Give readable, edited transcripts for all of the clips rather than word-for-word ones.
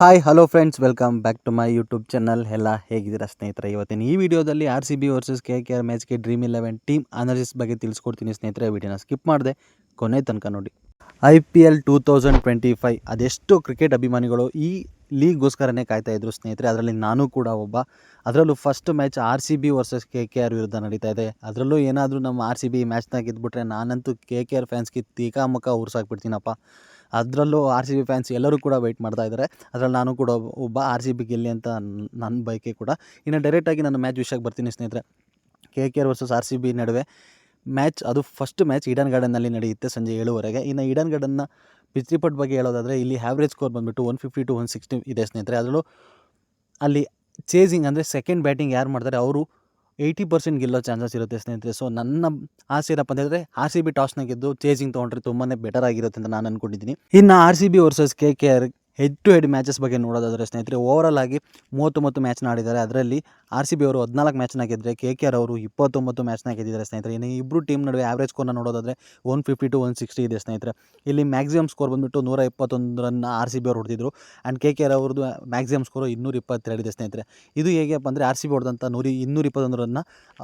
Hi hello friends, welcome back to my YouTube channel. ಎಲ್ಲ ಹೇಗಿದ್ದೀರಾ ಸ್ನೇಹಿತರೆ? ಇವತ್ತಿನ ಈ ವಿಡಿಯೋದಲ್ಲಿ RCB ವರ್ಸಸ್ KKR ಮ್ಯಾಚ್ಗೆ ಡ್ರೀಮ್ 11 ಟೀಮ್ ಅನಾಲಿಸಿಸ್ ಬಗ್ಗೆ ತಿಳಿಸ್ಕೊಡ್ತೀನಿ ಸ್ನೇಹಿತರೆ. ವಿಡಿಯೋನ ಸ್ಕಿಪ್ ಮಾಡಿದೆ ಕೊನೆ ತನಕ ನೋಡಿ. IPL 2025 ಅದೆಷ್ಟು ಕ್ರಿಕೆಟ್ ಅಭಿಮಾನಿಗಳು ಈ ಲೀಗ್ಗೋಸ್ಕರನೇ ಕಾಯ್ತಾ ಇದ್ರು ಸ್ನೇಹಿತರೆ. ಅದರಲ್ಲಿ ನಾನು ಕೂಡ ಒಬ್ಬ. ಅದರಲ್ಲೂ first match RCB versus KKR ವಿರುದ್ಧ ನಡೀತಾ ಇದೆ. ಅದರಲ್ಲೂ ಏನಾದರೂ ನಮ್ಮ RCB ಮ್ಯಾಚ್ನಾಗ ಗೆದ್ದುಬಿಟ್ರೆ ನಾನಂತೂ KKR ಫ್ಯಾನ್ಸ್ಗೆ ತೀಕಾಮುಖ ಉರ್ಸಾಕ್ಬಿಡ್ತೀನಪ್ಪ. ಅದರಲ್ಲೂ RCB ಫ್ಯಾನ್ಸ್ ಎಲ್ಲರೂ ಕೂಡ ವೆಯ್ಟ್ ಮಾಡ್ತಾ ಇದ್ದಾರೆ. ಅದರಲ್ಲಿ ನಾನು ಕೂಡ ಒಬ್ಬ. RCB ಗೆಲ್ಲಿ ಅಂತ ನನ್ನ ಬಯಕೆ ಕೂಡ. ಇನ್ನು ಡೈರೆಕ್ಟಾಗಿ ನಾನು ಮ್ಯಾಚ್ ವಿಷಯಕ್ಕೆ ಬರ್ತೀನಿ ಸ್ನೇಹಿತರೆ. KKR ವರ್ಸಸ್ RCB ನಡುವೆ ಮ್ಯಾಚ್, ಅದು ಫಸ್ಟ್ ಮ್ಯಾಚ್ ಈಡನ್ ಗಾರ್ಡನ್ನಲ್ಲಿ ನಡೆಯುತ್ತೆ ಸಂಜೆ 7:30. ಇನ್ನು ಈಡನ್ ಗಾರ್ಡನ್ನ ಪಿಚ್ ರಿಪೋರ್ಟ್ ಬಗ್ಗೆ ಹೇಳೋದಾದರೆ, ಇಲ್ಲಿ ಆ್ಯಾವ್ರೇಜ್ ಸ್ಕೋರ್ ಬಂದುಬಿಟ್ಟು 150 to 160 ಇದೆ ಸ್ನೇಹಿತರೆ. ಅದರಲ್ಲೂ ಅಲ್ಲಿ ಚೇಸಿಂಗ್ ಅಂದರೆ ಸೆಕೆಂಡ್ ಬ್ಯಾಟಿಂಗ್ ಯಾರು ಮಾಡ್ತಾರೆ ಅವರು 80% ಗೆಲ್ಲೋ ಚಾನ್ಸಸ್ ಇರುತ್ತೆ ಸ್ನೇಹಿತರೆ. ಸೊ ನನ್ನ ಆಸೆ ಏನಪ್ಪ ಅಂತಂದರೆ RCB ಟಾಸ್ನ ಗೆದ್ದು ಚೇಸಿಂಗ್ ತೊಗೊಂಡ್ರೆ ತುಂಬಾ ಬೆಟರ್ ಆಗಿರುತ್ತೆ ಅಂತ ನಾನು ಅಂದ್ಕೊಂಡಿದ್ದೀನಿ. ಇನ್ನು RCB versus KKR head to head matches ಬಗ್ಗೆ ನೋಡೋದಾದರೆ ಸ್ನೇಹಿತರೆ, ಓವರಾಲ್ ಆಗಿ 39 ಮ್ಯಾಚ್ನ ಆಡಿದ್ದಾರೆ. ಅದರಲ್ಲಿ RCB ಅವರು 14 ಮ್ಯಾಚ್ನ ಗೆದ್ದರೆ KKR ಅವರು 29 ಮ್ಯಾಚ್ನ ಗೆದ್ದಿದ್ದಾರೆ ಸ್ನೇಹಿತರೆ. ಇನ್ನು ಇಬ್ಬರು ಟೀಮ್ ನಡುವೆ ಆ್ಯಾವ್ರೇಜ್ ಸ್ಕೋರ್ನ ನೋಡೋದಾದರೆ 150 to 160 ಇದೆ ಸ್ನೇಹಿತರೆ. ಇಲ್ಲಿ ಮ್ಯಾಕ್ಸಿಮಮ್ ಸ್ಕೋರ್ ಬಂದುಬಿಟ್ಟು 121 ರನ್ನ RCB ಅವರು ಹೊಡೆದಿದ್ರು. ಆ್ಯಂಡ್ KKR ಅವ್ರದ್ದು ಮ್ಯಾಕ್ಸಿಮಮ್ ಸ್ಕೋರು 222 ಇದೆ ಸ್ನೇಹಿತರೆ. ಇದು ಹೇಗೆಪ್ಪ ಅಂದರೆ RCB ಹೊಡೆದಂಥ 221 ರನ್ನ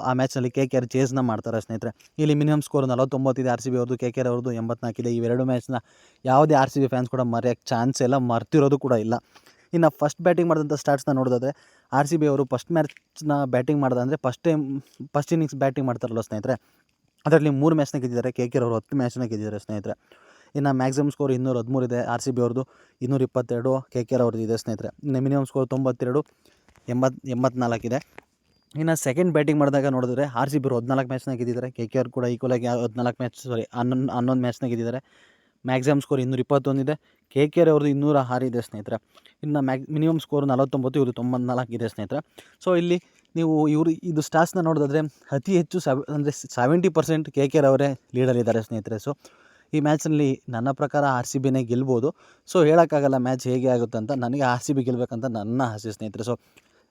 ಆ ಮ್ಯಾಚ್ನಲ್ಲಿ KKR ಚೇಸ್ನ ಮಾಡ್ತಾರೆ ಸ್ನೇಹಿತರೆ. ಇಲ್ಲಿ ಮಿನಿಮಮ್ ಸ್ಕೋರ್ 49 ಇದೆ RCB ಅವ್ರದ್ದು, KKR ಅವ್ರದ್ದು 84 ಇದೆ. ಇವೆರಡು ಮ್ಯಾಚ್ನ ಯಾವುದೇ RCB ಫ್ಯಾನ್ಸ್ ಕೂಡ ಮರೆಯೋಕ್ಕೆ ಚಾನ್ಸ್ ಇಲ್ಲ, ಮರ್ತಿರೋದು ಕೂಡ ಇಲ್ಲ. ಇನ್ನು ಫಸ್ಟ್ ಬ್ಯಾಟಿಂಗ್ ಮಾಡಿದಂಥ ಸ್ಟಾರ್ಟ್ಸ್ನ ನೋಡೋದಾದರೆ RCB ಅವರು ಫಸ್ಟ್ ಮ್ಯಾಚ್ನ ಬ್ಯಾಟಿಂಗ್ ಮಾಡೋದಂದರೆ ಫಸ್ಟ್ ಇನ್ನಿಂಗ್ಸ್ ಬ್ಯಾಟಿಂಗ್ ಮಾಡ್ತಾರಲ್ಲ ಸ್ನೇಹಿತರೆ, ಅದರಲ್ಲಿ 3 ಮ್ಯಾಚ್ನ ಗೆದ್ದಿದ್ದಾರೆ. KKR ಅವರು 10 ಮ್ಯಾಚ್ನ ಗೆದ್ದಿದ್ದಾರೆ ಸ್ನೇಹಿತರೆ. ಇನ್ನು ಮ್ಯಾಕ್ಸಿಮಮ್ ಸ್ಕೋರ್ 213 ಇದೆ RCB ಅವ್ರದ್ದು, 222 KKR ಅವ್ರದ್ದು ಇದೆ ಸ್ನೇಹಿತರೆ. ಇನ್ನು ಮಿನಿಮಮ್ ಸ್ಕೋರ್ 92, 84 ಇದೆ. ಇನ್ನು ಸೆಕೆಂಡ್ ಬ್ಯಾಟಿಂಗ್ ಮಾಡಿದಾಗ ನೋಡಿದ್ರೆ RCB ಅವರು 14 ಮ್ಯಾಚ್ನ ಗೆದ್ದಿದ್ದಾರೆ. KKR ಕೂಡ ಈಕ್ವಲಾಗಿ 11 ಮ್ಯಾಚ್ನ ಗೆದ್ದಿದ್ದಾರೆ. ಮ್ಯಾಕ್ಸಿಮಮ್ ಸ್ಕೋರ್ 221 ಇದೆ. KKR ಅವ್ರದ್ದು 206 ಇದೆ ಸ್ನೇಹಿತರೆ. ಇನ್ನು ಮಿನಿಮಮ್ ಸ್ಕೋರ್ 49, ಇವರು 94 ಇದೆ ಸ್ನೇಹಿತರೆ. ಸೊ ಇಲ್ಲಿ ನೀವು ಇದು ಸ್ಟಾಟ್ಸ್ನ ನೋಡೋದಾದರೆ ಅತಿ ಹೆಚ್ಚು 70% KKR ಅವರೇ ಲೀಡಲ್ಲಿದ್ದಾರೆ ಸ್ನೇಹಿತರೆ. ಸೊ ಈ ಮ್ಯಾಚ್ನಲ್ಲಿ ನನ್ನ ಪ್ರಕಾರ RCBನೇ ಗೆಲ್ಬೋದು. ಸೊ ಹೇಳೋಕ್ಕಾಗಲ್ಲ ಮ್ಯಾಚ್ ಹೇಗೆ ಆಗುತ್ತೆ ಅಂತ. ನನಗೆ RCB ಗೆಲ್ಲಬೇಕಂತ ನನ್ನ ಆಸೆ ಸ್ನೇಹಿತರೆ. ಸೊ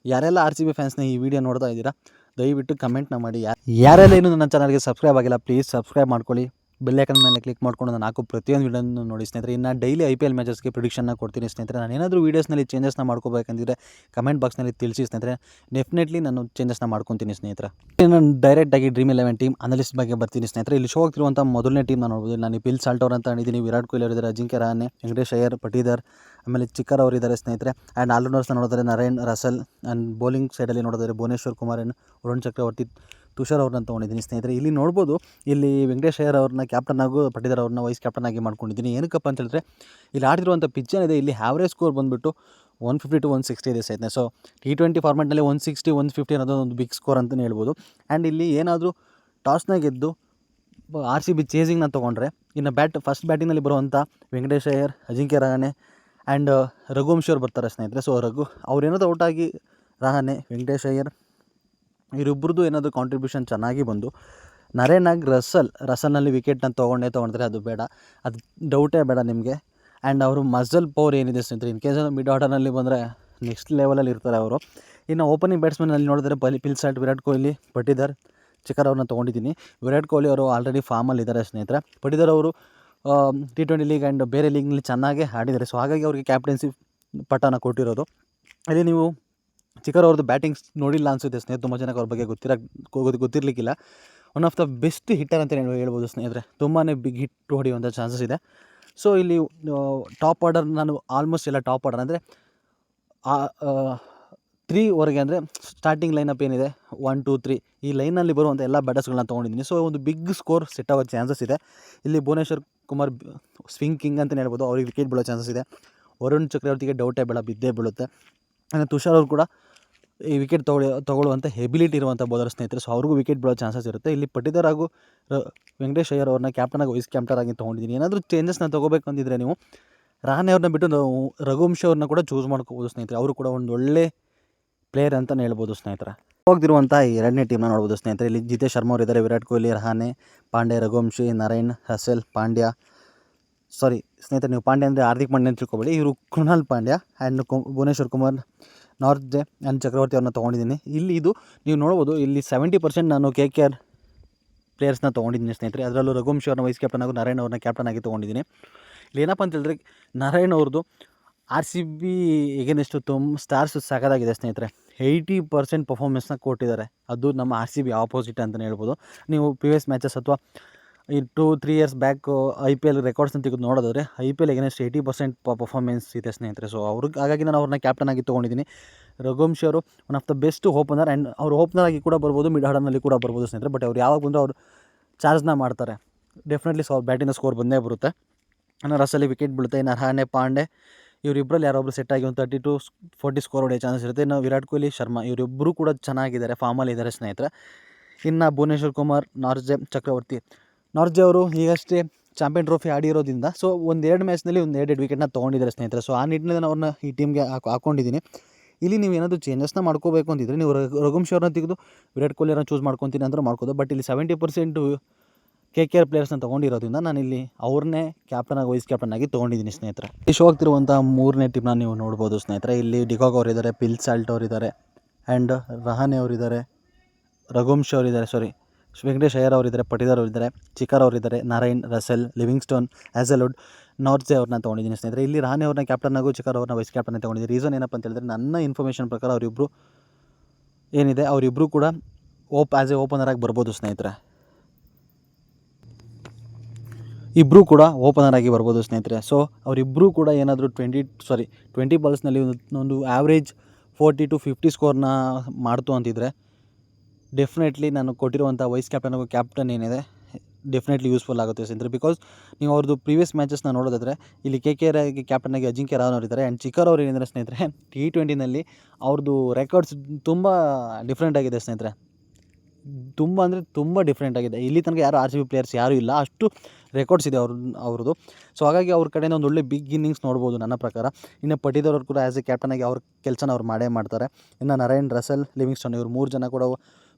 ಯಾರೆಲ್ಲ RCB ಫ್ಯಾನ್ಸ್ನ ಈ ವಿಡಿಯೋ ನೋಡ್ತಾ ಇದ್ದೀರಾ, ದಯವಿಟ್ಟು ಕಮೆಂಟ್ನ ಮಾಡಿ. ಯಾರೆಲ್ಲ ಇನ್ನೂ ನನ್ನ ಚಾನಲ್ಗೆ ಸಬ್ಸ್ಕ್ರೈಬ್ ಆಗಿಲ್ಲ, ಪ್ಲೀಸ್ ಸಬ್ಸ್ಕ್ರೈಬ್ ಮಾಡ್ಕೊಳ್ಳಿ. ಬೆಲ್ಲೈಕನ್ ಮೇಲೆ ಕ್ಲಿಕ್ ಮಾಡ್ಕೊಂಡು ನಾನು ಹಾಕೋ ಪ್ರತಿಯೊಂದು ವೀಡಿಯೋನು ನೋಡಿ ಸ್ನೇಹಿತರೆ. ಇನ್ನು ಡೈಲಿ IPL ಮ್ಯಾಚಸ್ಗೆ ಪ್ರಿಡಿಕ್ಷನ್ನ ಕೊಡ್ತೀನಿ ಸ್ನೇಹಿತರೆ. ನಾನು ಏನಾದರೂ ವೀಡಿಯೋಸ್ನಲ್ಲಿ ಚೇಂಜಸ್ನ ಮಾಡ್ಕೋಬೇಕಂದಿದ್ರೆ ಕಮೆಂಟ್ ಬಾಕ್ಸ್ನಲ್ಲಿ ತಿಳಿಸಿ ಸ್ನೇಹಿತರೆ. ಡೆಫಿನೆಟ್ಲಿ ನಾನು ಚೇಂಜಸ್ನ ಮಾಡ್ಕೊತೀನಿ ಸ್ನೇಹಿತರೆ. ನಾನು ಡೈರೆಕ್ಟಾಗಿ ಡ್ರೀಮ್ 11 ಟೀಮ್ ಅನಾಲಿಸ್ಟ್ ಬಗ್ಗೆ ಬರ್ತೀನಿ ಸ್ನೇಹಿತರೆ. ಇಲ್ಲಿ ಶೋ ಆಗ್ತಿರುವಂಥ ಮೊದಲನೇ ಟೀಮ್ನ ನೋಡ್ಬೋದು. ನಾನು ಪಿಲ್ ಸಾಲ್ಟ್ ಅವ್ರು ಅಂತ ಹೇಳಿದ್ದೀನಿ, ವಿರಾಟ್ ಕೊಹ್ಲಿ ಅವರಿದ್ದಾರೆ, ಅಜಿಂಕ್ಯ ರಹಾನೆ, ವೆಂಕಟೇಶ್ ಅಯ್ಯರ್, ಪಟೀದರ್, ಆಮೇಲೆ ಚಿಕ್ಕರ್ ಅವರಿದ್ದಾರೆ ಸ್ನೇಹಿತರೆ. ಆ್ಯಂಡ್ ಆಲ್ರೌಂಡರ್ಸ್ನ ನೋಡಿದ್ರೆ ನರೇನ್, ರಸಲ್. ಆ್ಯಂಡ್ ಬೌಲಿಂಗ್ ಸೈಡಲ್ಲಿ ನೋಡಿದ್ರೆ ಭುವನೇಶ್ವರ್ ಕುಮಾರ್, ವರುಣ್ ಚಕ್ರವರ್ತಿ, ತುಷಾರ್ ಅವ್ರನ್ನ ತೊಗೊಂಡಿದ್ದೀನಿ ಸ್ನೇಹಿತರೆ. ಇಲ್ಲಿ ನೋಡ್ಬೋದು, ಇಲ್ಲಿ ವೆಂಕಟೇಶ್ ಅಯ್ಯರ್ ಅವ್ರನ್ನ ಕ್ಯಾಪ್ಟನ್ ಆಗು, ಪಟೀದರ್ ಅವ್ರನ್ನ ವೈಸ್ ಕ್ಯಾಪ್ಟನ್ ಆಗಿ ಮಾಡ್ಕೊಂಡಿದ್ದೀನಿ. ಏನಕ್ಕಪ್ಪ ಅಂತ ಹೇಳಿದ್ರೆ, ಇಲ್ಲಿ ಆಡಿರುವಂಥ ಪಿಚ್ ಏನಿದೆ, ಇಲ್ಲಿ ಆ್ಯಾವ್ರೇಜ್ ಸ್ಕೋರ್ ಬಂದುಬಿಟ್ಟು 150 to 160 ಇದೆ ಸ್ನೇಹಿತರೆ. ಸೊ T20 ಫಾರ್ಮೆಟ್ನಲ್ಲಿ 160, 150 ಅನ್ನೋದು ಒಂದು ಬಿಗ್ ಸ್ಕೋರ್ ಅಂತಲೇ ಹೇಳ್ಬೋದು. ಆ್ಯಂಡ್ ಇಲ್ಲಿ ಏನಾದರೂ ಟಾಸ್ನ ಗೆದ್ದು RCB ಚೇಸಿಂಗ್ನ ತೊಗೊಂಡ್ರೆ, ಇನ್ನು ಫಸ್ಟ್ ಬ್ಯಾಟಿಂಗ್ನಲ್ಲಿ ಬರುವಂಥ ವೆಂಕಟೇಶ್ ಅಯ್ಯರ್, ಅಜಿಂಕ್ಯ ರಹಾನೆ ಆ್ಯಂಡ್ ರಘುವಂಶಿ ಅವ್ರು ಬರ್ತಾರೆ ಸ್ನೇಹಿತರೆ. ಸೊ ಅವ್ರೇನಾದರೂ ಔಟಾಗಿ ರಹಾನೆ, ವೆಂಕಟೇಶ್ ಅಯ್ಯರ್ ಇವರಿಬ್ಬರದ್ದು ಏನಾದರೂ ಕಾಂಟ್ರಿಬ್ಯೂಷನ್ ಚೆನ್ನಾಗಿ ಬಂದು ನರೇನಾಗಿ ರಸಲ್ನಲ್ಲಿ ವಿಕೆಟ್ನ ತೊಗೊಂಡ್ರೆ ಅದು ಬೇಡ, ಅದು ಡೌಟೇ ಬೇಡ ನಿಮಗೆ. ಆ್ಯಂಡ್ ಅವರು ಮಸಲ್ ಪವರ್ ಏನಿದೆ ಸ್ನೇಹಿತರೆ, ಇನ್ ಕೇಸ್ ಮಿಡ್ ಆರ್ಡರ್ನಲ್ಲಿ ಬಂದರೆ ನೆಕ್ಸ್ಟ್ ಲೆವೆಲಲ್ಲಿ ಇರ್ತಾರೆ ಅವರು. ಇನ್ನು ಓಪನಿಂಗ್ ಬ್ಯಾಟ್ಸ್ಮನ್ನಲ್ಲಿ ನೋಡಿದ್ರೆ ಪಿಲ್ ಸಾಲ್ಟ್, ವಿರಾಟ್ ಕೊಹ್ಲಿ, ಪಟೀದರ್, ಚಿಕ್ಕರ್ ಅವ್ರನ್ನ ತೊಗೊಂಡಿದ್ದೀನಿ. ವಿರಾಟ್ ಕೊಹ್ಲಿ ಅವರು ಆಲ್ರೆಡಿ ಫಾರ್ಮಲ್ಲಿ ಇದ್ದಾರೆ ಸ್ನೇಹಿತರೆ. ಪಟೀದರ್ ಅವರು T20 ಲೀಗ್ ಆ್ಯಂಡ್ ಬೇರೆ ಲೀಗ್ನಲ್ಲಿ ಚೆನ್ನಾಗೇ ಆಡಿದ್ದಾರೆ. ಸೊ ಹಾಗಾಗಿ ಅವ್ರಿಗೆ ಕ್ಯಾಪ್ಟನ್ಸಿ ಪಟ್ಟನ ಕೊಟ್ಟಿರೋದು. ಅಲ್ಲಿ ನೀವು ಚಿಕ್ಕರ್ ಅವ್ರದ್ದು ಬ್ಯಾಟಿಂಗ್ಸ್ ನೋಡಿಲ್ಲ ಅನಿಸುತ್ತೆ ಸ್ನೇಹಿತರೆ. ತುಂಬ ಜನಕ್ಕೆ ಅವ್ರ ಬಗ್ಗೆ ಗೊತ್ತಿರಲಿಕ್ಕಿಲ್ಲ. One of the best hitter ಅಂತ ಹೇಳ್ಬೋದು ಸ್ನೇಹಿತರೆ. ತುಂಬಾ ಬಿಗ್ ಹಿಟ್ ಹೊಡೆಯುವಂಥ ಚಾನ್ಸಸ್ ಇದೆ. ಸೊ ಇಲ್ಲಿ ಟಾಪ್ ಆರ್ಡರ್, ನಾನು ಆಲ್ಮೋಸ್ಟ್ ಎಲ್ಲ ಟಾಪ್ ಆರ್ಡರ್ ಅಂದರೆ 3ವರೆಗೆ, ಅಂದರೆ ಸ್ಟಾರ್ಟಿಂಗ್ ಲೈನಪ್ ಏನಿದೆ 1, 2, 3 ಈ ಲೈನಲ್ಲಿ ಬರುವಂಥ ಎಲ್ಲ ಬ್ಯಾಟರ್ಸ್ಗಳನ್ನ ತೊಗೊಂಡಿದ್ದೀನಿ. ಸೊ ಒಂದು ಬಿಗ್ ಸ್ಕೋರ್ ಸೆಟ್ ಆಗೋ ಚಾನ್ಸಸ್ ಇದೆ. ಇಲ್ಲಿ ಭುವನೇಶ್ವರ್ ಕುಮಾರ್ ಸ್ವಿಂಗ್ ಕಿಂಗ್ ಅಂತಲೇ ಹೇಳ್ಬೋದು, ಅವ್ರಿಗೆ ವಿಕೆಟ್ ಬೀಳೋ ಚಾನ್ಸಸ್ ಇದೆ. ವರುಣ್ ಚಕ್ರವರ್ತಿಗೆ ಡೌಟೇ ಬಿದ್ದೇ ಬೀಳುತ್ತೆ. ಆಮೇಲೆ ತುಷಾರ್ ಅವರು ಕೂಡ ಈ ವಿಕೆಟ್ ತೊಗೊಳ್ಳುವಂಥ ಎಬಿಲಿಟಿ ಇರುವಂಥ ಬೌಲರ್ ಸ್ನೇಹಿತರೆ. ಸೊ ಅವ್ರಿಗೂ ವಿಕೆಟ್ ಬೀಳೋ ಚಾನ್ಸಸ್ ಇರುತ್ತೆ. ಇಲ್ಲಿ ಪಟೀದರ್ ಹಾಗೂ ವೆಂಕಟೇಶ್ ಅಯ್ಯರ್ ಅವ್ರನ್ನ ಕ್ಯಾಪ್ಟನ್ ಆಗಿ ವೈಸ್ ಕ್ಯಾಪ್ಟನ್ ಆಗಿ ತೊಗೊಂಡಿದ್ದೀನಿ. ಏನಾದರೂ ಚೇಂಜಸ್ನ ತೊಗೋಬೇಕು ಅಂದಿದ್ರೆ ನೀವು ರಹಾನೆ ಅವ್ರನ್ನ ಬಿಟ್ಟು ನಾವು ರಘುವಂಶಿ ಅವ್ರನ್ನ ಕೂಡ ಚೂಸ್ ಮಾಡ್ಕೋಬೋದು ಸ್ನೇಹಿತರೆ. ಅವರು ಕೂಡ ಒಂದು ಒಳ್ಳೆ ಪ್ಲೇಯರ್ ಅಂತಲೇ ಹೇಳ್ಬೋದು ಸ್ನೇಹಿತರೆ. ಹೋಗ್ತಿರುವಂಥ ಎರಡನೇ ಟೀಮ್ನ ನೋಡ್ಬೋದು ಸ್ನೇಹಿತರೆ. ಇಲ್ಲಿ ಜಿತೇಶ್ ಶರ್ಮಾ ಅವರಿದ್ದಾರೆ, Virat Kohli, Rahane, Pandya, Raghuvanshi, Narine, Russell, Pandya. Sorry ಸ್ನೇಹಿತರೆ, ನೀವು ಪಾಂಡ್ಯ ಅಂದರೆ ಹಾರ್ದಿಕ್ ಪಾಂಡ್ಯ ಅಂತ ತಿಳ್ಕೊಬೇಡಿ, ಇವರು Krunal Pandya and Bhuvneshwar Kumar, Nortje and Chakravarthy ಅವ್ರನ್ನ ತೊಗೊಂಡಿದ್ದೀನಿ. ಇದು ನೀವು ನೋಡ್ಬೋದು, ಇಲ್ಲಿ 70% ನಾನು KKR ಪ್ಲೇಯರ್ಸ್ನ ತೊಗೊಂಡಿದ್ದೀನಿ ಸ್ನೇಹಿತರೆ. ಅದರಲ್ಲೂ ರಘುವಂಶಿ ಅವ್ರನ್ನ ವೈಸ್ ಕ್ಯಾಪ್ಟನ್ ಹಾಗೂ ನರೇನ್ ಅವ್ರನ್ನ ಕ್ಯಾಪ್ಟನ್ ಆಗಿ ತೊಗೊಂಡಿದ್ದೀನಿ. ಇಲ್ಲಿ ಏನಪ್ಪ ಅಂತ ಹೇಳಿದ್ರೆ, ನರೇನ್ ಅವ್ರದ್ದು ಆರ್ ಸಿ ಬಿ ಎಗೇನೆಸ್ಟು ಸ್ಟಾರ್ಸ್ ಸಖತ್ತಾಗಿದೆ ಸ್ನೇಹಿತರೆ. 80% ಪರ್ಫಾರ್ಮೆನ್ಸ್ನ ಕೊಟ್ಟಿದ್ದಾರೆ. ಅದು ನಮ್ಮ ಆರ್ ಸಿ ಬಿ ಆಪೋಸಿಟ್ ಅಂತಲೇ ಹೇಳ್ಬೋದು. ನೀವು ಪ್ರಿವಿಯಸ್ ಮ್ಯಾಚಸ್ ಅಥವಾ ಈ 2-3 ಇಯರ್ಸ್ ಬ್ಯಾಕ್ IPL ರೆಕಾರ್ಡ್ಸ್ನ ತೆಗೆದು ನೋಡೋದಾದರೆ IPL ಎಗೇನೆಸ್ಟ್ 80% ಪರ್ಫಾರ್ಮೆನ್ಸ್ ಇದೆ ಸ್ನೇಹಿತರೆ. ಸೊ ಹಾಗಾಗಿ ನಾನು ಅವ್ರನ್ನ ಕ್ಯಾಪ್ಟನ್ ಆಗಿ ತೊಗೊಂಡಿದ್ದೀನಿ. ರಘುವಂಶಿ ಅವರು one of the best opener, and ಅವರು ಓಪನರ್ ಆಗಿ ಕೂಡ ಬರ್ಬೋದು, ಮಿಡ್ ಆರ್ಡರ್ನಲ್ಲಿ ಕೂಡ ಬರ್ಬೋದು ಸ್ನೇಹಿತರೆ. ಬಟ್ ಅವ್ರು ಯಾವಾಗ ಬಂದರೂ ಅವರು ಚಾರ್ಜ್ನ ಮಾಡ್ತಾರೆ. ಡೆಫಿನೆಟ್ಲಿ ಬ್ಯಾಟಿಂದ ಸ್ಕೋರ್ ಬಂದೇ ಬರುತ್ತೆ. ಇನ್ನು ರಸಲ್ಲಿ ವಿಕೆಟ್ ಬೀಳುತ್ತೆ. ಇನ್ನು ರಹಾನೆ, ಪಾಂಡೆ ಇವರಿಬ್ಬರಲ್ಲಿ ಯಾರೊಬ್ಬರು ಸೆಟ್ ಆಗಿ ಒಂದು 30-40 ಸ್ಕೋರ್ ಹೊಡೆಯೋ ಚಾನ್ಸಸ್ ಇರುತ್ತೆ. ಇನ್ನು ವಿರಾಟ್ ಕೊಹ್ಲಿ, ಶರ್ಮಾ ಇವರಿಬ್ಬರು ಕೂಡ ಚೆನ್ನಾಗಿದ್ದಾರೆ, ಫಾರ್ಮಲ್ಲಿ ಇದ್ದಾರೆ ಸ್ನೇಹಿತರೆ. ಇನ್ನು ಭುವನೇಶ್ವರ್ ಕುಮಾರ್, ನಾರ್ಜೆ, ಚಕ್ರವರ್ತಿ. ನಾರ್ಜೆ ಅವರು ಈಗಷ್ಟೇ ಚಾಂಪಿಯನ್ ಟ್ರೋಫಿ ಆಡಿರೋದ್ರಿಂದ ಸೊ 1-2 ಮ್ಯಾಚ್ನಲ್ಲಿ 1-2 ವಿಕೆಟ್ನ ತೊಗೊಂಡಿದ್ದಾರೆ ಸ್ನೇಹಿತರೆ. ಸೊ ಆ ನಿಟ್ಟಿನಲ್ಲಿ ನಾನು ಅವ್ರನ್ನ ಈ ಟೀಮ್ಗೆ ಹಾಕ್ಕೊಂಡಿದ್ದೀನಿ. ಇಲ್ಲಿ ನೀವು ಏನಾದರೂ ಚೇಂಜಸ್ನ ಮಾಡ್ಕೋಬೇಕು ಅಂತಿದ್ರೆ ನೀವು ರಘುವಂಶಿ ಅವ್ರನ್ನ ತೆಗೆದು ವಿರಾಟ್ ಕೊಹ್ಲಿ ಅವ್ರನ್ನ ಚೂಸ್ ಮಾಡ್ಕೊತೀನಿ ಅಂದ್ರೆ ಮಾಡ್ಕೋದು. ಬಟ್ ಇಲ್ಲಿ 70% KKR ಪ್ಲೇಯರ್ಸ್ನ ತೊಗೊಂಡಿರೋದ್ರಿಂದ ನಾನಿಲ್ಲಿ ಅವ್ರನ್ನೇ ವೈಸ್ ಕ್ಯಾಪ್ಟನ್ ಆಗಿ ತೊಗೊಂಡಿದ್ದೀನಿ ಸ್ನೇಹಿತರೆ. ಈ ಶೋ ಆಗ್ತಿರುವಂಥ 3ನೇ ಟೀಮ್ನ ನೀವು ನೋಡ್ಬೋದು ಸ್ನೇಹಿತರೆ. ಇಲ್ಲಿ ಡಿಕಾಕ್ ಅವರಿದ್ದಾರೆ, ಪಿಲ್ ಸಾಲ್ಟ್ ಅವರಿದ್ದಾರೆ, ಆ್ಯಂಡ್ ರಹಾನೆ ಅವರಿದ್ದಾರೆ, ರಘುವಂಶಿ ಅವರಿದ್ದಾರೆ, ವೆಂಕಟೇಶ್ ಅಯ್ಯರ್ ಅವರಿದ್ದಾರೆ, ಪಟಿದಾರ್ ಅವರಿದ್ದಾರೆ, ಚಿಕ್ಕರ್ ಅವರಿದ್ದಾರೆ, ನಾರಾಯಣ್, ರಸೆಲ್, ಲಿವಿಂಗ್ಸ್ಟೋನ್, ಹ್ಯಾಸಲ್ವುಡ್, ನಾರ್ಜೆ ಅವ್ರನ್ನ ತೊಗೊಂಡಿದ್ದೀನಿ ಸ್ನೇಹಿತರೆ. ಇಲ್ಲಿ ರಹಾನೆ ಅವ್ರನ್ನ ಕ್ಯಾಪ್ಟನ್ ಆಗು, ಚಿಕ್ಕರ್ ಅವ್ರನ್ನ ವೈಸ್ ಕ್ಯಾಪ್ಟನ್ ತೊಗೊಂಡಿದ್ದೀನಿ. ರೀಸನ್ ಏನಪ್ಪ ಅಂತ ಹೇಳಿದ್ರೆ ನನ್ನ ಇನ್ಫಾರ್ಮೇಷನ್ ಪ್ರಕಾರ ಅವರಿಬ್ಬರು ಕೂಡ ಆ್ಯಸ್ ಎ ಓಪನರ್ ಆಗಿ ಬರ್ಬೋದು ಸ್ನೇಹಿತರೆ. ಇಬ್ಬರು ಕೂಡ ಓಪನರ್ ಆಗಿ ಬರ್ಬೋದು ಸ್ನೇಹಿತರೆ. ಸೊ ಅವರಿಬ್ಬರು ಕೂಡ ಏನಾದರೂ 20 ಬಾಲ್ಸ್ನಲ್ಲಿ ಒಂದು ಆ್ಯಾವ್ರೇಜ್ 40-50 ಸ್ಕೋರ್ನ ಮಾಡ್ತು ಅಂತಿದ್ರೆ ಡೆಫಿನೆಟ್ಲಿ ನಾನು ಕೊಟ್ಟಿರುವಂಥ ವೈಸ್ ಕ್ಯಾಪ್ಟನ್ ಏನಿದೆ ಡೆಫಿನೆಟ್ಲಿ ಯೂಸ್ಫುಲ್ ಆಗುತ್ತೆ ಸ್ನೇಹಿತರೆ. ಬಿಕಾಸ್ ನೀವು ಅವ್ರದ್ದು ಪ್ರೀವಿಯಸ್ ಮ್ಯಾಚಸ್ನ ನೋಡೋದಾದರೆ ಇಲ್ಲಿ KKR ಆಗಿ ಕ್ಯಾಪ್ಟನ್ ಆಗಿ ಅಜಿಂಕ್ಯ ರಹಾನೆ ಅವರಿದ್ದಾರೆ, ಆ್ಯಂಡ್ ಚಿಕ್ಕರ್ ಅವ್ರು ಏನಿದ್ದಾರೆ ಸ್ನೇಹಿತರೆ T20ನಲ್ಲಿ ಅವ್ರದ್ದು ರೆಕಾರ್ಡ್ಸ್ ತುಂಬ ಡಿಫ್ರೆಂಟ್ ಆಗಿದೆ ಸ್ನೇಹಿತರೆ. ತುಂಬ ಅಂದರೆ ತುಂಬ ಡಿಫ್ರೆಂಟ್ ಆಗಿದೆ. ಇಲ್ಲಿ ತನಕ ಯಾರು RCB ಪ್ಲೇಯರ್ಸ್ ಯಾರೂ ಇಲ್ಲ, ಅಷ್ಟು ರೆಕಾರ್ಡ್ಸ್ ಇದೆ ಅವ್ರದ್ದು. ಸೊ ಹಾಗಾಗಿ ಅವ್ರ ಕಡೆಯಿಂದ ಒಂದು ಒಳ್ಳೆ ಬಿಗ್ ಇನ್ನಿಂಗ್ಸ್ ನೋಡ್ಬೋದು ನನ್ನ ಪ್ರಕಾರ. ಇನ್ನು ಪಟಿದಾರ್ ಅವರು ಕೂಡ ಆ್ಯಸ್ ಎ ಕ್ಯಾಪ್ಟನ್ ಆಗಿ ಅವ್ರ ಕೆಲಸನ ಅವ್ರು ಮಾಡೇ ಮಾಡ್ತಾರೆ. ಇನ್ನು ನಾರಾಯಣ್, ರಸೆಲ್, ಲಿವಿಂಗ್ಸ್ಟೋನ್ ಇವರು 3 ಜನ ಕೂಡ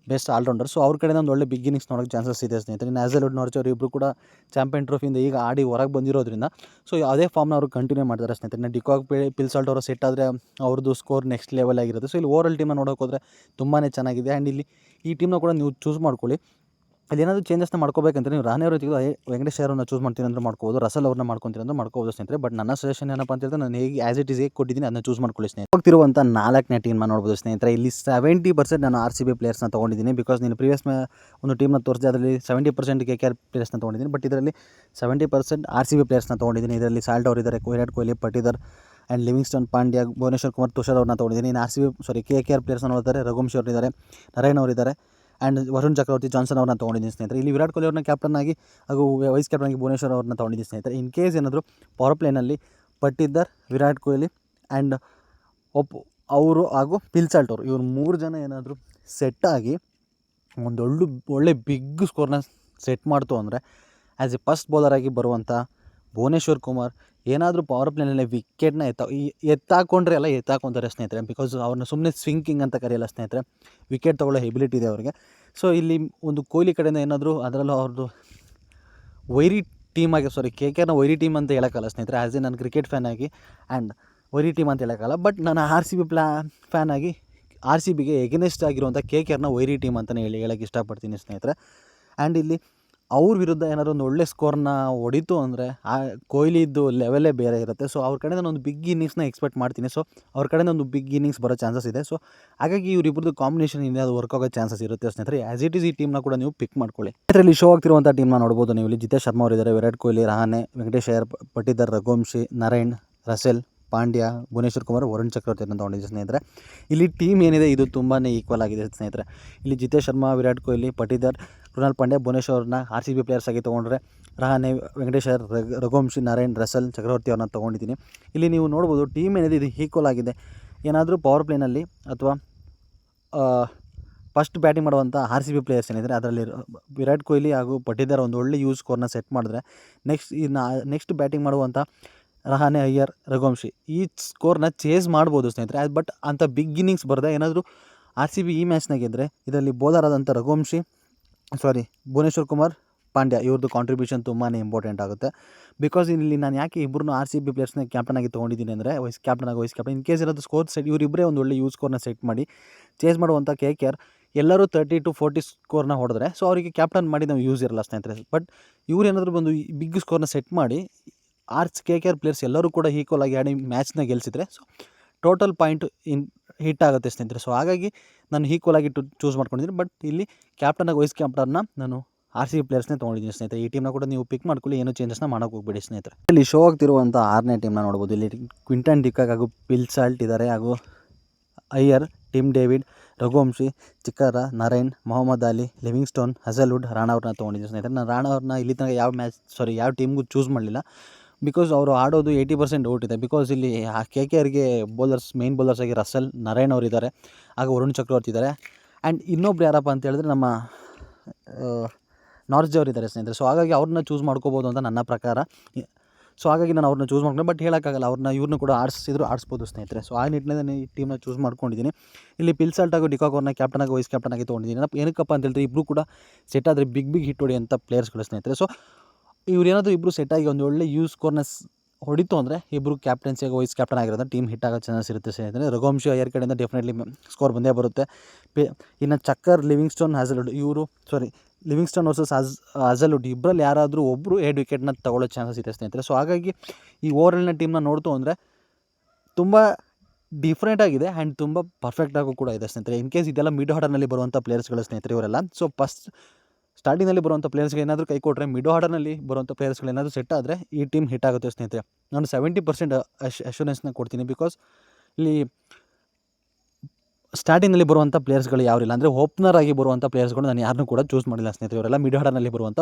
ಬೆಸ್ಟ್ ಆಲ್ರೌಂಡರ್. ಸೊ ಅವ್ರ ಕಡೆಯಿಂದ ಒಂದು ಒಳ್ಳೆ ಬಿಗ್ ಇನ್ನಿಂಗ್ಸ್ ನೋಡೋಕ್ಕೆ ಚಾನ್ಸಸ್ ಇದೆ ಸ್ನೇಹಿತರೆ. ಇನ್ನು ಹ್ಯಾಸಲ್ವುಡ್, ನಾರ್ಜೆ ಅವರು ಇಬ್ಬರು ಕೂಡ ಚಾಂಪಿಯನ್ ಟ್ರೋಫಿಯಿಂದ ಈಗ ಆಡಿ ಹೊರಗೆ ಬಂದಿರೋದ್ರಿಂದ ಸೊ ಅದೇ ಫಾರ್ಮ್ನ ಅವರು ಕಂಟಿನ್ಯೂ ಮಾಡ್ತಾರೆ ಸ್ನೇಹಿತರೆ. ಇನ್ನು ಡಿಕಾಕ್, ಪಿಲ್ ಸಾಲ್ಟ್ ಅವರು ಸೆಟ್ ಆದರೆ ಅವ್ರದ್ದು ಸ್ಕೋರ್ ನೆಕ್ಸ್ಟ್ ಲೆವೆಲ್ ಆಗಿರುತ್ತೆ. ಸೊ ಇಲ್ಲಿ ಓವರಾಲ್ ಟೀಮ್ನ ನೋಡೋಕೆ ಹೋದರೆ ತುಂಬಾ ಚೆನ್ನಾಗಿದೆ. ಆ್ಯಂಡ್ ಇಲ್ಲಿ ಈ ಟೀಮ್ನ ಕೂಡ ನೀವು ಚೂಸ್ ಮಾಡ್ಕೊಳ್ಳಿ. ಅಲ್ಲಿ ಏನಾದರೂ ಚೇಂಜಸ್ನ ಮಾಡ್ಕೋಬೇಕಂತ ನೀವು ರಹಾನೆ ಅವರು ತೆಗೆದು ವೆಂಕಟೇಶ್ ಅವ್ರನ್ನ ಚೂಸ್ ಮಾಡ್ತೀನಿ ಅಂದ್ರೆ ಮಾಡ್ಕೋಬೋದು, ರಸಲ್ ಅವ್ರನ್ನ ಮಾಡ್ಕೊತೀನಿ ಅಂದ್ರೆ ಮಾಡ್ಕೋಬೋದು ಸ್ನೇಹಿತರೆ. ಬಟ್ ನನ್ನ ಸಜೆಷನ್ ಏನಪ್ಪ ಅಂತ ಹೇಳಿದ್ರೆ ನಾನು ಆ್ಯಸ್ ಇಟ್ ಈಸ್ ಹೇಗೆ ಕೊಟ್ಟಿದ್ದೀನಿ ಅದನ್ನ ಚೂಸ್ ಮಾಡ್ಕೊಳ್ಳಿ ಸ್ನೇಹಿತರೆ. ಹೋಗ್ತಿರುವಂಥ 4ನೇ ಟೀಮ್ನ ನೋಡ್ಬೋದು ಸ್ನೇಹಿತರೆ. ಇಲ್ಲಿ 70% ನಾನು RCB ಪ್ಲೇಯರ್ಸ್ನ ತೊಗೊಂಡಿದ್ದೀನಿ. ಬಿಕಾಸ್ ನೀನು ಪ್ರೀವಿಯಸ್ ಒಂದು ಟೀಮ್ನ ತೋರಿಸಿದೆ, ಅದರಲ್ಲಿ 70% KKR ಪ್ಲೇಯರ್ಸ್ನ ತೊಗೊಂಡಿದ್ದೀನಿ. ಬಟ್ ಇದರಲ್ಲಿ 70% RCB ಪ್ಲೇಯರ್ಸ್ನ ತೊಗೊಂಡಿದ್ದೀನಿ. ಇದರಲ್ಲಿ ಸಾಲ್ಟ್ ಅವರಿದ್ದಾರೆ, ವಿರಾಟ್ ಕೊಹ್ಲಿ, ಪಟಿದಾರ್, ಆ್ಯಂಡ್ ಲಿವಿಂಗ್ಸ್ಟನ್, ಪಾಂಡ್ಯ, ಭುವನೇಶ್ವರ್ ಕುಮಾರ್, ತುಷಾರ್ ಅವ್ರನ್ನ ತೊಗೊಂಡಿದ್ದೀನಿ. ಇನ್ನು KKR ಪ್ಲೇಯರ್ಸ್ನ ನೋಡ್ತಾರೆ, ರಘುವಂಶಿ ಅವರಿದ್ದಾರೆ, ನಾರಾಯಣ್ ಅವರಿದ್ದಾರೆ, ಆ್ಯಂಡ್ ವರುಣ್ ಚಕ್ರವರ್ತಿ, ಜಾನ್ಸನ್ ಅವ್ರನ್ನ ತೊಗೊಂಡಿದ್ದೀನಿ ಸ್ನೇಹಿತರೆ. ಇಲ್ಲಿ ವಿರಾಟ್ ಕೊಹ್ಲಿ ಅವ್ರನ್ನ ಕ್ಯಾಪ್ಟನ್ ಆಗಿ ಹಾಗೂ ವೈಸ್ ಕ್ಯಾಪ್ಟನ್ ಆಗಿ ಭುವನೇಶ್ವರ್ ಅವ್ರನ್ನ ತೊಗೊಂಡಿದ್ದೀನಿ ಸ್ನೇಹಿತರೆ. ಇನ್ ಕೇಸ್ ಏನಾದರೂ ಪವರ್ ಪ್ಲೇನಲ್ಲಿ ಪಟ್ಟಿದ್ದಾರ್, ವಿರಾಟ್ ಕೊಹ್ಲಿ ಆ್ಯಂಡ್ ಅವರು ಹಾಗೂ ಪಿಲ್ ಸಾಲ್ಟ್ ಅವರು ಇವ್ರು 3 ಜನ ಏನಾದರೂ ಸೆಟ್ಟಾಗಿ ಒಂದು ಒಳ್ಳೆ ಬಿಗ್ ಸ್ಕೋರ್ನ ಸೆಟ್ ಮಾಡ್ತು ಅಂದರೆ ಆ್ಯಸ್ ಎ ಫಸ್ಟ್ ಬೌಲರ್ ಆಗಿ ಬರುವಂಥ ಭುವನೇಶ್ವರ್ ಕುಮಾರ್ ಏನಾದರೂ ಪವರ್ ಪ್ಲೇನಲ್ಲಿ ವಿಕೆಟ್ನ ಎತ್ತಾಕೊಂತಾರೆ ಸ್ನೇಹಿತರೆ. ಬಿಕಾಸ್ ಅವ್ರನ್ನ ಸುಮ್ಮನೆ ಸ್ವಿಂಕಿಂಗ್ ಅಂತ ಕರೆಯಲ್ಲ ಸ್ನೇಹಿತರೆ, ವಿಕೆಟ್ ತೊಗೊಳ್ಳೋ ಎಬಿಲಿಟಿ ಇದೆ ಅವರಿಗೆ. ಸೊ ಇಲ್ಲಿ ಒಂದು ಕೊಹ್ಲಿ ಕಡೆಯಿಂದ ಏನಾದರೂ ಅದರಲ್ಲೂ ಅವ್ರದ್ದು ವೈರಿ ಟೀಮ್ ಆಗಿ KKRನ ವೈರಿ ಟೀಮ್ ಅಂತ ಹೇಳೋಕ್ಕಲ್ಲ ಸ್ನೇಹಿತರೆ. ಆ್ಯಸ್ ಎ ನಾನು ಕ್ರಿಕೆಟ್ ಫ್ಯಾನ್ ಆಗಿ ಆ್ಯಂಡ್ ವೈರಿ ಟೀಮ್ ಅಂತ ಹೇಳೋಕ್ಕಲ್ಲ, ಬಟ್ ನಾನು RCB ಫ್ಯಾನ್ ಆಗಿ RCBಗೆ ಎಗೇನೆಸ್ಟ್ ಆಗಿರುವಂಥ KKRನ ವೈರಿ ಟೀಮ್ ಅಂತಲೇ ಹೇಳೋಕ್ಕೆ ಇಷ್ಟಪಡ್ತೀನಿ ಸ್ನೇಹಿತರೆ. ಆ್ಯಂಡ್ ಇಲ್ಲಿ ಅವ್ರ ವಿರುದ್ಧ ಏನಾದರೂ ಒಂದು ಒಳ್ಳೆ ಸ್ಕೋರ್ನ ಹೊಡಿತು ಅಂದರೆ ಆ ಕೊಹ್ಲಿದು ಲೆವೆಲೇ ಬೇರೆ ಇರುತ್ತೆ. ಸೊ ಅವ್ರ ಕಡೆಯಿಂದ ನಾನು ಒಂದು ಬಿಗ್ ಇನ್ನಿಂಗ್ಸ್ನ ಎಕ್ಸ್ಪೆಕ್ಟ್ ಮಾಡ್ತೀನಿ. ಸೊ ಅವ್ರ ಕಡೆಯಿಂದ ಒಂದು ಬಿಗ್ ಇನ್ನಿಂಗ್ಸ್ ಬರೋ ಚಾನ್ಸಸ್ ಇದೆ. ಸೊ ಹಾಗಾಗಿ ಇವರಿಬ್ಬರದ್ದು ಕಾಂಬಿನೇಷನ್ ಇದೆ, ಅದು ವರ್ಕ್ ಆಗೋ ಚಾನ್ಸಸ್ ಇರುತ್ತೆ ಸ್ನೇಹಿತರೆ. ಆ್ಯಸ್ ಇಟ್ ಈಸ್ ಈ ಟೀಮ್ನ ಕೂಡ ನೀವು ಪಿಕ್ ಮಾಡ್ಕೊಳ್ಳಿ. ಇದರಲ್ಲಿ ಶೋ ಆಗ್ತಿರುವಂಥ ಟೀಮ್ನ ನೋಡ್ಬೋದು ನೀವು. ಇಲ್ಲಿ ಜಿತೇಶ್ ಶರ್ಮಾ ಅವರಿದ್ದಾರೆ, ವಿರಾಟ್ ಕೊಹ್ಲಿ, ರಹಾನೆ, ವೆಂಕಟೇಶ್ ಅಯ್ಯರ್, ಪಟಿದಾರ್, ರಘುವಂಶಿ, ನಾರಾಯಣ್, ರಸೆಲ್, ಪಾಂಡ್ಯ, ಭುವನೇಶ್ವರ್ ಕುಮಾರ್, ವರುಣ್ ಚಕ್ರವರ್ತಿ ಅಂತ ತೊಗೊಂಡಿದ್ದೆ ಸ್ನೇಹಿತರೆ. ಇಲ್ಲಿ ಟೀಮ್ ಏನಿದೆ ಇದು ತುಂಬಾ ಈಕ್ವಲ್ ಆಗಿದೆ ಸ್ನೇಹಿತರೆ. ಇಲ್ಲಿ ಜಿತೇಶ್ ಶರ್ಮಾ, ವಿರಾಟ್ ಕೊಹ್ಲಿ, ಪಟಿದಾರ್, ಕೃಣಾಲ್ ಪಾಂಡ್ಯ, ಭುವನೇಶ್ವರ್ನ RCB ಪ್ಲೇಯರ್ಸ್ ಆಗಿ ತೊಗೊಂಡ್ರೆ, ರಹಾನೆ, ವೆಂಕಟೇಶ್ ಅಯ್ಯರ್, ರಘುವಂಶಿ, ನಾರಾಯಣ್, ರಸೆಲ್, ಚಕ್ರವರ್ತಿ ಅವ್ರನ್ನ ತೊಗೊಂಡಿದ್ದೀನಿ. ಇಲ್ಲಿ ನೀವು ನೋಡ್ಬೋದು ಟೀಮ್ ಏನಿದೆ ಇದು ಈಕ್ವಲ್ ಆಗಿದೆ. ಏನಾದರೂ ಪವರ್ ಪ್ಲೇನಲ್ಲಿ ಅಥವಾ ಫಸ್ಟ್ ಬ್ಯಾಟಿಂಗ್ ಮಾಡುವಂಥ RCB ಪ್ಲೇಯರ್ಸ್ ಏನಿದ್ದಾರೆ ಅದರಲ್ಲಿ ವಿರಾಟ್ ಕೊಹ್ಲಿ ಹಾಗೂ ಪಟಿದಾರ್ ಒಂದು ಒಳ್ಳೆ ಸ್ಕೋರ್ನ ಸೆಟ್ ಮಾಡಿದ್ರೆ ನೆಕ್ಸ್ಟ್ ಬ್ಯಾಟಿಂಗ್ ಮಾಡುವಂಥ ರಹಾನೆ, ಅಯ್ಯರ್, ರಘುವಂಶಿ ಈ ಸ್ಕೋರ್ನ ಚೇಸ್ ಮಾಡ್ಬೋದು ಸ್ನೇಹಿತರೆ. ಬಟ್ ಅಂಥ ಬಿಗ್ ಇನ್ನಿಂಗ್ಸ್ ಬರದೆ ಏನಾದರೂ RCB ಈ ಮ್ಯಾಚ್ನ ಗೆದ್ದರೆ ಇದರಲ್ಲಿ ಬೌಲರ್ ಆದಂಥ ಭುವನೇಶ್ವರ್ ಕುಮಾರ್, ಪಾಂಡ್ಯ ಇವ್ರದ್ದು ಕಾಂಟ್ರಿಬ್ಯೂಷನ್ ತುಂಬಾ ಇಂಪಾರ್ಟೆಂಟ್ ಆಗುತ್ತೆ. ಬಿಕಾಸ್ ಇಲ್ಲಿ ನಾನು ಯಾಕೆ ಇಬ್ಬರನ್ನು RCB ಪ್ಲೇಯರ್ಸ್ನ ಕ್ಯಾಪ್ಟನ್ ಆಗಿ ತೊಗೊಂಡಿದ್ದೀನಿ ಅಂದರೆ ವೈಸ್ ಕ್ಯಾಪ್ಟನ್ ಇನ್ ಕೇಸ್ ಏನಾದರೂ ಸ್ಕೋರ್ ಸೆಟ್ ಇವರಿಬ್ಬರೇ ಒಂದು ಒಳ್ಳೆ ಸ್ಕೋರ್ನ ಸೆಟ್ ಮಾಡಿ ಚೇಸ್ ಮಾಡುವಂಥ KKR ಎಲ್ಲರೂ 30-40 ಸ್ಕೋರ್ನ ಹೊಡೆದ್ರೆ ಸೊ ಅವರಿಗೆ ಕ್ಯಾಪ್ಟನ್ ಮಾಡಿ ನಾವು ಯೂಸ್ ಇರಲ್ಲ ಸ್ನೇಹಿತರೆ. ಬಟ್ ಇವ್ರು ಏನಾದರೂ ಬಂದು ಬಿಗ್ ಸ್ಕೋರ್ನ ಸೆಟ್ ಮಾಡಿ KKR ಪ್ಲೇಯರ್ಸ್ ಎಲ್ಲರೂ ಕೂಡ ಈಕ್ವಲ್ ಆಗಿ ಆಡಿ ಮ್ಯಾಚ್ನ ಗೆಲ್ಲಿಸಿದ್ರೆ ಸೊ ಟೋಟಲ್ ಪಾಯಿಂಟ್ ಹಿಟ್ ಆಗುತ್ತೆ ಸ್ನೇಹಿತರೆ. ಸೊ ಹಾಗಾಗಿ ನಾನು ಈಕ್ವಲ್ ಆಗಿ ಚೂಸ್ ಮಾಡ್ಕೊಂಡಿದ್ದೀನಿ. ಬಟ್ ಇಲ್ಲಿ ಕ್ಯಾಪ್ಟನಾಗಿ ವೈಸ್ ಕ್ಯಾಪ್ಟನ್ನ ನಾನು RCB ಪ್ಲೇಯರ್ಸ್ನೇ ತೊಗೊಂಡಿದ್ದೀನಿ ಸ್ನೇಹಿತರೆ. ಈ ಟೀಮ್ನ ಕೂಡ ನೀವು ಪಿಕ್ ಮಾಡ್ಕೊಳ್ಳಿ, ಏನೂ ಚೇಂಜಸ್ನ ಮಾಡೋಕೆ ಹೋಗ್ಬೇಡಿ ಸ್ನೇಹಿತರೆ. ಇಲ್ಲಿ ಶೋ ಆಗ್ತಿರುವಂಥ 6ನೇ ಟೀಮ್ನ ನೋಡ್ಬೋದು. ಇಲ್ಲಿ ಕ್ವಿಂಟನ್ ಡಿಕಾಕ್ ಹಾಗೂ ಪಿಲ್ ಸಾಲ್ಟ್ ಇದ್ದಾರೆ, ಹಾಗೂ Iyer, Tim David, Raghuvanshi, Chikara, Narine, Mohammad Ali, Livingstone, Hazlewood, Rana ಅವ್ರನ್ನ ತೊಗೊಂಡಿದ್ದೀನಿ ಸ್ನೇಹಿತರೆ. ನಾನು ರಾಣಾ ಅವ್ರನ್ನ ಇಲ್ಲಿ ತನಕ ಯಾವ ಟೀಮ್ಗೂ ಚೂಸ್ ಮಾಡಲಿಲ್ಲ. ಬಿಕಾಸ್ ಅವರು ಆಡೋದು 80% ಔಟ್ ಇದೆ. ಬಿಕಾಸ್ ಇಲ್ಲಿ KKRಗೆ ಮೇನ್ ಬೌಲರ್ಸ್ ಆಗಿ ರಸಲ್, ನರೇನ್ ಅವರು ಇದ್ದಾರೆ, ಹಾಗೂ ವರುಣ್ ಚಕ್ರವರ್ತಿ ಇದ್ದಾರೆ. ಆ್ಯಂಡ್ ಇನ್ನೊಬ್ರು ಯಾರಪ್ಪ ಅಂತ ಹೇಳಿದ್ರೆ ನಮ್ಮ ನಾರ್ಜ್ ಅವರು ಇದ್ದಾರೆ ಸ್ನೇಹಿತರೆ. ಸೊ ಹಾಗಾಗಿ ಅವ್ರನ್ನ ಚೂಸ್ ಮಾಡ್ಕೋಬೋದು ಅಂತ ನನ್ನ ಪ್ರಕಾರ. ಸೊ ಹಾಗಾಗಿ ನಾನು ಅವ್ರನ್ನ ಚೂಸ್ ಮಾಡ್ಕೊಂಡು, ಬಟ್ ಹೇಳೋಕ್ಕಾಗಲ್ಲ, ಇವ್ರನ್ನ ಕೂಡ ಆಡಿಸ್ಬೋದು ಸ್ನೇಹಿತರೆ. ಸೊ ಆ ನಿಟ್ಟಿನಲ್ಲಿ ಈ ಟೀಮ್ನ ಚೂಸ್ ಮಾಡ್ಕೊಂಡಿದ್ದೀನಿ. ಇಲ್ಲಿ ಪಿಲ್ ಸಾಲ್ಟ್ ಹಾಗೂ ಡಿಕಾಕ್ ಅವ್ರನ್ನ ಕ್ಯಾಪ್ಟನಾಗಿ ವೈಸ್ ಕ್ಯಾಪ್ಟನಾಗಿ ತೊಗೊಂಡಿದ್ದೀನಿ. ಏನಕ್ಕಪ್ಪ ಅಂತ ಹೇಳಿದ್ರೆ ಇಬ್ಬರು ಕೂಡ ಸೆಟ್ ಆದರೆ ಬಿಗ್ ಹಿಟ್ ಹೊಡೆಯುವಂಥ ಪ್ಲೇಯರ್ಸ್ಗಳು ಸ್ನೇಹಿತರೆ. ಸೊ ಇವ್ರೇನಾದರೂ ಇಬ್ಬರು ಸೆಟ್ಟಾಗಿ ಒಂದು ಒಳ್ಳೆ ಸ್ಕೋರ್ನ ಹೊಡಿತು ಅಂದರೆ ಇಬ್ಬರು ಕ್ಯಾಪ್ಟನ್ಸಿಯಾಗಿ ವೈಸ್ ಕ್ಯಾಪ್ಟನ್ ಆಗಿರೋದು ಟೀಮ್ ಹಿಟ್ ಆಗೋ ಚಾನ್ಸಸ್ ಇರುತ್ತೆ ಸ್ನೇಹಿತರೆ. ರಘುವಂಶಿ ಅಯ್ಯರ್ ಕಡೆಯಿಂದ ಡೆಫಿನೆಟ್ಲಿ ಸ್ಕೋರ್ ಬಂದೇ ಬರುತ್ತೆ. ಇನ್ನು ಚಕ್ಕರ್, ಲಿವಿಂಗ್ಸ್ಟೋನ್ ವರ್ಸಸ್ ಹಜಲ್ವುಡ್ ಇಬ್ಬರಲ್ಲಿ ಯಾರಾದರೂ ಒಬ್ಬರು 2 ವಿಕೆಟ್ನ ತಗೊಳ್ಳೋ ಚಾನ್ಸಸ್ ಇದೆ ಸ್ನೇಹಿತರೆ. ಸೊ ಹಾಗಾಗಿ ಈ ಓವರಾಲ್ನ ಟೀಮ್ನ ನೋಡ್ತು ಅಂದರೆ ತುಂಬ ಡಿಫ್ರೆಂಟಾಗಿದೆ ಆ್ಯಂಡ್ ತುಂಬ ಪರ್ಫೆಕ್ಟಾಗೂ ಕೂಡ ಇದೆ ಸ್ನೇಹಿತರೆ. ಇನ್ ಕೇಸ್ ಇದೆಲ್ಲ ಮಿಡ್ ಆರ್ಡರ್ನಲ್ಲಿ ಬರುವಂಥ ಪ್ಲೇಯರ್ಸ್ಗಳು ಸ್ನೇಹಿತರೆ ಇವರೆಲ್ಲ. ಸೊ ಸ್ಟಾರ್ಟಿಂಗಲ್ಲಿ ಬರುವಂಥ ಪ್ಲೇಯರ್ಸ್ಗೆ ಏನಾದರೂ ಕೈ ಕೊಟ್ಟರೆ, ಮಿಡ್ ಆರ್ಡರ್ನಲ್ಲಿ ಬರುವಂಥ ಪ್ಲೇಯರ್ಸ್ಗಳು ಏನಾದರೂ ಸೆಟ್ ಆದರೆ ಈ ಟೀಮ್ ಹಿಟ್ ಆಗುತ್ತೆ ಸ್ನೇಹಿತರೆ. ನಾನು 70% ಅಶ್ಯೂರೆನ್ಸ್ನ ಕೊಡ್ತೀನಿ. ಬಿಕಾಸ್ ಇಲ್ಲಿ ಸ್ಟಾರ್ಟಿಂಗಲ್ಲಿ ಬರುವಂಥ ಪ್ಲೇಯರ್ಸ್ಗಳು ಯಾರಿಲ್ಲ, ಅಂದರೆ ಓಪನರ್ ಆಗಿ ಬರುವಂಥ ಪ್ಲೇಯರ್ಸ್ಗಳು ನಾನು ಯಾರನ್ನೂ ಕೂಡ ಚೂಸ್ ಮಾಡಿಲ್ಲ ಸ್ನೇಹಿತರೆ. ಇವರೆಲ್ಲ ಮಿಡ್ ಆರ್ಡರ್ನಲ್ಲಿ ಬರುವಂಥ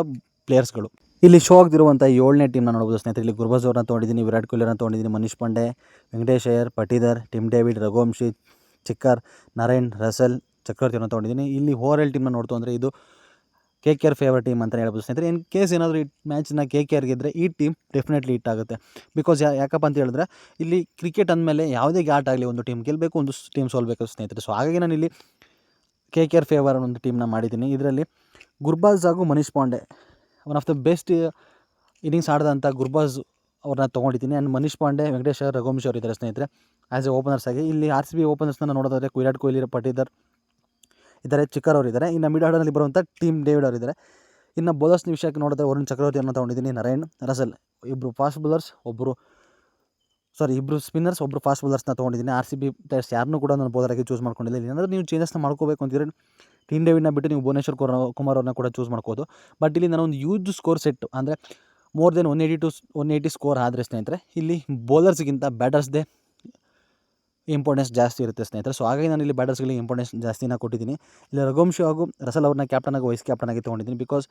ಪ್ಲೇಯರ್ಸ್ಗಳು. ಇಲ್ಲಿ ಶೋ ಆಗ್ತಿರುವಂಥ 7ನೇ ಟೀಮ್ನ ನೋಡ್ಬೋದು ಸ್ನೇಹಿತರೆ. ಇಲ್ಲಿ ಗುರ್ಬಾಜ್ ಅವ್ರನ್ನ ತೊಗೊಂಡಿದ್ದೀನಿ, ವಿರಾಟ್ ಕೊಹ್ಲಿ ಅವ್ರನ್ನ ತೊಗೊಂಡಿದ್ದೀನಿ, Manish Pandey, Venkatesh Iyer, Patidar, Tim David, Raghuvanshi, Chikara, Narine, Russell, Chakravarthy ಅವ್ರನ್ನ ತೊಗೊಂಡಿದ್ದೀನಿ. ಇಲ್ಲಿ ಓವರಾಲ್ ಟೀಮ್ನ ನೋಡ್ತು ಅಂದರೆ ಇದು KKR ಫೇವರ್ ಟೀಮ್ ಅಂತ ಹೇಳ್ಬೋದು ಸ್ನೇಹಿತರೆ. ಇನ್ ಕೇಸ್ ಏನಾದರೂ ಈ ಮ್ಯಾಚ್ನ KKR ಗೆದ್ದರೆ ಈ ಟೀಮ್ ಡೆಫಿನೆಟ್ಲಿ ಹಿಟ್ ಆಗುತ್ತೆ. ಬಿಕಾಸ್ ಯಾಕಪ್ಪ ಅಂತ ಹೇಳಿದ್ರೆ ಇಲ್ಲಿ ಕ್ರಿಕೆಟ್ ಅಂದಮೇಲೆ ಯಾವುದೇ ಆಟ ಆಗಲಿ ಒಂದು ಟೀಮ್ ಗೆಲ್ಲಬೇಕು, ಒಂದು ಟೀಮ್ ಸೋಲ್ಬೇಕು ಸ್ನೇಹಿತರೆ. ಸೊ ಹಾಗಾಗಿ ನಾನು ಇಲ್ಲಿ KKR ಫೇವರ್ ಒಂದು ಟೀಮ್ನ ಮಾಡಿದ್ದೀನಿ. ಇದರಲ್ಲಿ ಗುರ್ಬಾಜ್ ಹಾಗೂ Manish Pandey one of the best innings ಆಡಿದಂಥ ಗುರ್ಬಾಜ್ ಅವ್ರನ್ನ ತೊಗೊಂಡಿದ್ದೀನಿ. ಆ್ಯಂಡ್ ಮನೀಶ್ ಪಾಂಡೆ, ವೆಂಕಟೇಶ್ ಅಯ್ಯರ್, ರಘುವಂಶಿ ಅವರು ಇದ್ದಾರೆ ಸ್ನೇಹಿತರೆ ಆ್ಯಸ್ ಎ ಓಪನರ್ಸ್ ಆಗಿ. ಇಲ್ಲಿ RCB ಓಪನರ್ಸ್ನ ನೋಡೋದಾದರೆ ವಿರಾಟ್ ಕೊಹ್ಲಿ, ಪಟೀದರ್ ಇದ್ದಾರೆ, ಚಿಕ್ಕರ್ ಅವರು ಇದ್ದಾರೆ. ಇನ್ನು ಮಿಡ್ ಆರ್ಡರ್ನಲ್ಲಿ ಬರುವಂಥ ಟಿಮ್ ಡೇವಿಡ್ ಅವರು ಇದ್ದಾರೆ. ಇನ್ನು ಬೌಲರ್ಸ್ ವಿಷಯಕ್ಕೆ ನೋಡಿದ್ರೆ ವರುಣ್ ಚಕ್ರವರ್ತಿ ಅವ್ರನ್ನ ತೊಗೊಂಡಿದ್ದೀನಿ, ನರೇನ್, ರಸಲ್, ಇಬ್ಬರು ಸ್ಪಿನ್ನರ್ಸ್, ಒಬ್ಬರು ಫಾಸ್ಟ್ ಬೌಲರ್ಸ್ನ ತೊಗೊಂಡಿದ್ದೀನಿ. RCB ಪ್ಲೇಯರ್ಸ್ ಯಾರನ್ನೂ ಕೂಡ ನಾನು ಬೌಲರಾಗಿ ಚೂಸ್ ಮಾಡ್ಕೊಂಡಿಲ್ಲ. ಏನಾದರೂ ನೀವು ಚೇಂಜಸ್ನ ಮಾಡ್ಕೋಬೇಕು ಅಂತಿದ್ರೆ ಟಿಮ್ ಡೇವಿಡ್ನ ಬಿಟ್ಟು ನೀವು ಭುವನೇಶ್ವರ್ ಕುಮಾರ್ ಅವ್ರನ್ನ ಕೂಡ ಚೂಸ್ ಮಾಡ್ಬೋದು. ಬಟ್ ಇಲ್ಲಿ ನಾನು ಒಂದು ಯೂಜ್ ಸ್ಕೋರ್ ಸೆಟ್ ಅಂದರೆ ಮೋರ್ ದೆನ್ 180 ಸ್ಕೋರ್ ಆದರೆ ಸ್ನೇಹಿತರೆ ಇಲ್ಲಿ ಬೌಲರ್ಸ್ಗಿಂತ ಬ್ಯಾಟರ್ಸ್ದೇ ಇಂಪಾರ್ಟೆನ್ಸ್ ಜಾಸ್ತಿ ಇರುತ್ತೆ ಸ್ನೇಹಿತರೆ. ಸೊ ಹಾಗಾಗಿ ನಾನು ಇಲ್ಲಿ ಬ್ಯಾಟರ್ಸ್ಗಳಿಗೆ ಇಂಪಾರ್ಟೆನ್ಸ್ ಜಾಸ್ತಿನ ಕೊಟ್ಟಿದ್ದೀನಿ. ಇಲ್ಲಿ ರಘುವಂಶಿ ಹಾಗೂ ರಸಲ್ ಅವ್ರನ್ನ ಕ್ಯಾಪ್ಟನಾಗಿ ವೈಸ್ ಕ್ಯಾಪ್ಟನಾಗಿ ತೊಗೊಂಡಿದ್ದೀನಿ. ಬಿಕಾಸ್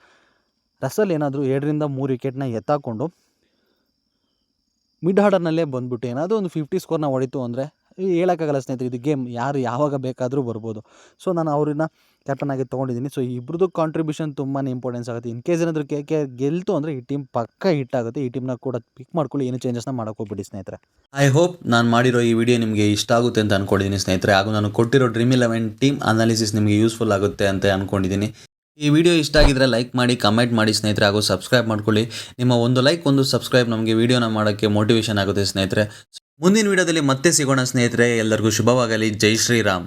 ರಸಲ್ ಏನಾದರೂ 2 3 ವಿಕೆಟ್ನ ಎತ್ತಾಕೊಂಡು ಮಿಡ್ ಆರ್ಡರ್ನಲ್ಲೇ ಬಂದುಬಿಟ್ಟು ಏನಾದರೂ ಒಂದು 50 ಸ್ಕೋರ್ನ ಹೊಡಿತು ಅಂದರೆ ಹೇಳೋಕ್ಕಾಗಲ್ಲ ಸ್ನೇಹಿತರೆ, ಇದು ಗೇಮ್ ಯಾವಾಗ ಬೇಕಾದರೂ ಬರ್ಬೋದು. ಸೊ ನಾನು ಅವ್ರನ್ನ ಕ್ಯಾಪ್ಟನಾಗಿ ತೊಗೊಂಡಿದ್ದೀನಿ. ಸೊ ಇಬ್ಬರದ್ದು ಕಾಂಟ್ರಿಬ್ಯೂಷನ್ ತುಂಬಾ ಇಂಪಾರ್ಟೆನ್ಸ್ ಆಗುತ್ತೆ. ಇನ್ ಕೇಸ್ ಏನಾದರೂ KKR ಗೆಲ್ತು ಅಂದರೆ ಈ ಟೀಮ್ ಪಕ್ಕ ಹಿಟ್ ಆಗುತ್ತೆ. ಈ ಟೀಮ್ನ ಕೂಡ ಪಿಕ್ ಮಾಡ್ಕೊಳ್ಳಿ, ಏನು ಚೇಂಜಸ್ನ ಮಾಡೋಕ್ಕೋಗ್ಬಿಡಿ ಸ್ನೇಹಿತರೆ. ಐ ಹೋಪ್ ನಾನು ಮಾಡಿರೋ ಈ ವಿಡಿಯೋ ನಿಮಗೆ ಇಷ್ಟ ಆಗುತ್ತೆ ಅಂತ ಅಂದ್ಕೊಂಡಿದ್ದೀನಿ ಸ್ನೇಹಿತರೆ. ಹಾಗೂ ನಾನು ಕೊಟ್ಟಿರೋ ಡ್ರೀಮ್ 11 ಟೀಮ್ ಅನಾಲಿಸಿಸ್ ನಿಮಗೆ ಯೂಸ್ಫುಲ್ ಆಗುತ್ತೆ ಅಂತ ಅಂದ್ಕೊಂಡಿದ್ದೀನಿ. ಈ ವಿಡಿಯೋ ಇಷ್ಟ ಆಗಿದ್ರೆ ಲೈಕ್ ಮಾಡಿ, ಕಮೆಂಟ್ ಮಾಡಿ ಸ್ನೇಹಿತರೆ, ಹಾಗೂ ಸಬ್ಸ್ಕ್ರೈಬ್ ಮಾಡ್ಕೊಳ್ಳಿ. ನಿಮ್ಮ ಒಂದು ಲೈಕ್, ಒಂದು ಸಬ್ಸ್ಕ್ರೈಬ್ ನಮಗೆ ವಿಡಿಯೋನ ಮಾಡೋಕ್ಕೆ ಮೋಟಿವೇಶನ್ ಆಗುತ್ತೆ ಸ್ನೇಹಿತರೆ. ಮುಂದಿನ ವಿಡಿಯೋದಲ್ಲಿ ಮತ್ತೆ ಸಿಗೋಣ ಸ್ನೇಹಿತರೆ. ಎಲ್ಲರಿಗೂ ಶುಭವಾಗಲಿ. ಜೈ ಶ್ರೀರಾಮ್.